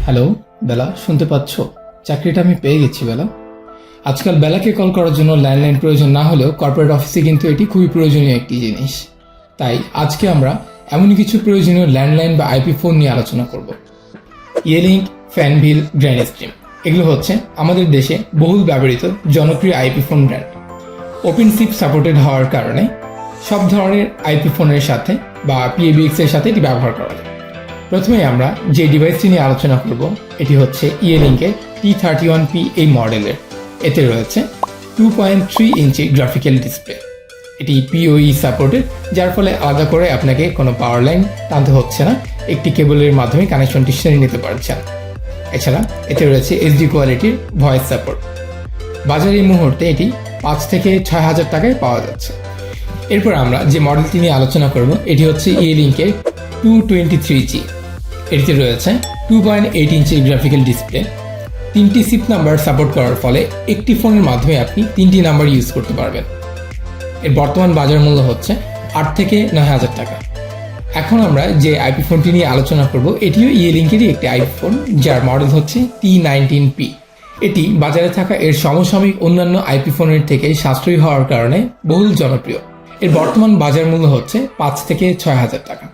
Hello বেলা, শুনতে পাচ্ছ? চাকরিটা আমি পেয়ে গেছি বেলা। আজকাল বেলাকে কল করার জন্য ল্যান্ডলাইন প্রয়োজন না হলেও কর্পোরেট অফিসে কিন্তু এটি খুবই প্রয়োজনীয় একটি জিনিস। তাই আজকে আমরা এমনই কিছু প্রয়োজনীয় ল্যান্ডলাইন বা আইপি ফোন নিয়ে আলোচনা করব। Yealink, Fanvil, Grandstrem এগুলো হচ্ছে আমাদের দেশে বহুল ব্যবহৃত জনপ্রিয় IP phone brand. Open sheep supported হওয়ার কারণে সব ধরনের আইপি ফোনের সাথে বা PBX এর সাথে এটি ব্যবহার করা যায়। প্রথমে আমরা যে ডিভাইসটি নিয়ে আলোচনা করব এটি হচ্ছে Yealink-এর T31P এই মডেলের। এতে রয়েছে 2.3 ইঞ্চি গ্রাফিক্যাল ডিসপ্লে। এটি PoE সাপোর্টেড, যার ফলে আলাদা করে আপনাকে কোনো পাওয়ার লাইন টানতে হচ্ছে না, একটি কেবলের মাধ্যমে কানেকশনটি সেরে নিতে পারছেন। এছাড়া এতে রয়েছে HD কোয়ালিটির ভয়েস সাপোর্ট। বাজারে এই মুহূর্তে এটি 5 থেকে 6,000 টাকায় পাওয়া যাচ্ছে। এরপর আমরা যে মডেলটি নিয়ে আলোচনা করব এটি হচ্ছে Yealink-এর 223G। এটিতে রয়েছে 2.8 ইঞ্চি গ্রাফিক্যাল ডিসপ্লে। 3টি সিপ নাম্বার সাপোর্ট করার ফলে একটি ফোনের মাধ্যমে আপনি 3টি নাম্বার ইউজ করতে পারবেন। এর বর্তমান বাজার মূল্য হচ্ছে 8 থেকে 9,000 টাকা। এখন আমরা যে আইপি ফোনটি নিয়ে আলোচনা করব এটিও Yealink-এরই একটি আইপি ফোন, যার মডেল হচ্ছে T19P। এটি বাজারে থাকা এর সমসাময়িক অন্যান্য আইপি ফোনের থেকে সাশ্রয়ী হওয়ার কারণে বহুল জনপ্রিয়। এর বর্তমান বাজার মূল্য হচ্ছে 5 থেকে 6,000 টাকা।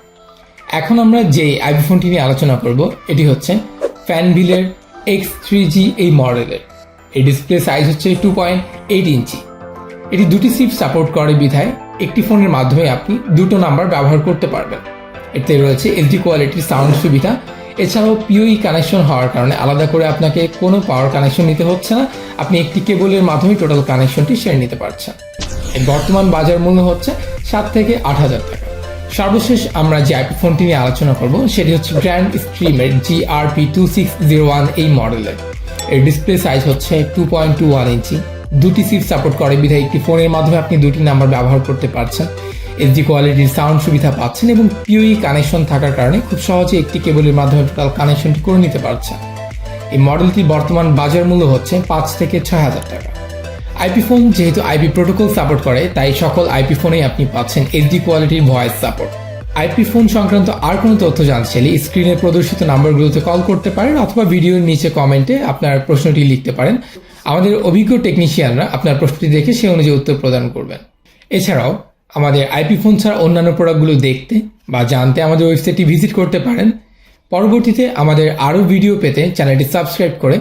এখন আমরা যে আইপি ফোনটি নিয়ে আলোচনা করব এটি হচ্ছে Fanvil-এর X3G এই মডেলের। এই ডিসপ্লে সাইজ হচ্ছে 2.8 ইঞ্চি। এটি দুটি সিপ সাপোর্ট করে বিধায় একটি ফোনের মাধ্যমে আপনি দুটো নাম্বার ব্যবহার করতে পারবেন। এতে রয়েছে HD কোয়ালিটির সাউন্ড সুবিধা। এছাড়াও PoE কানেকশন হওয়ার কারণে আলাদা করে আপনাকে কোনো পাওয়ার কানেকশন নিতে হচ্ছে না, আপনি একটি কেবলের মাধ্যমে টোটাল কানেকশনটি সেরে নিতে পারছেন। এর বর্তমান বাজার মূল্য হচ্ছে 7 থেকে 8,000 টাকা। সর্বশেষ আমরা যে আইপি ফোনটি নিয়ে আলোচনা করব সেটি হচ্ছে Grandstrem-এর GRP2601 এই মডেলের। এর ডিসপ্লে সাইজ হচ্ছে 2.21 ইঞ্চি। দুটি সিপ সাপোর্ট করে বিধায় একটি ফোনের মাধ্যমে আপনি দুটি নাম্বার ব্যবহার করতে পারছেন। HD কোয়ালিটির সাউন্ড সুবিধা পাচ্ছেন এবং PoE কানেকশন থাকার কারণে খুব সহজে একটি কেবলের মাধ্যমে টোটাল কানেকশনটি করে নিতে পারছেন। এই মডেলটির বর্তমান বাজার মূল্য হচ্ছে 5 থেকে 6,000 টাকা। আইপি ফোন যেহেতু আইপি প্রোটোকল সাপোর্ট করে, তাই সকল আইপি ফোনেই আপনি পাচ্ছেন HD কোয়ালিটির ভয়েস সাপোর্ট। আইপি ফোন সংক্রান্ত আর কোনো তথ্য জানতে চাইলে স্ক্রিনে প্রদর্শিত নাম্বারগুলোতে কল করতে পারেন অথবা ভিডিওর নিচে কমেন্টে আপনার প্রশ্নটি লিখতে পারেন। আমাদের অভিজ্ঞ টেকনিশিয়ানরা আপনার প্রশ্নটি দেখে সে অনুযায়ী উত্তর প্রদান করবেন। এছাড়াও আমাদের আইপি ফোন ছাড়া অন্যান্য প্রোডাক্টগুলো দেখতে বা জানতে আমাদের ওয়েবসাইটটি ভিজিট করতে পারেন। পরবর্তীতে আমাদের আরও ভিডিও পেতে চ্যানেলটি সাবস্ক্রাইব করে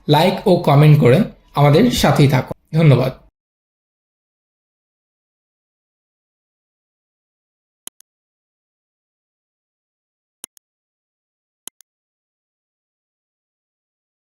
লাইক ও কমেন্ট করে আমাদের সাথেই থাকুন। ধন্যবাদ।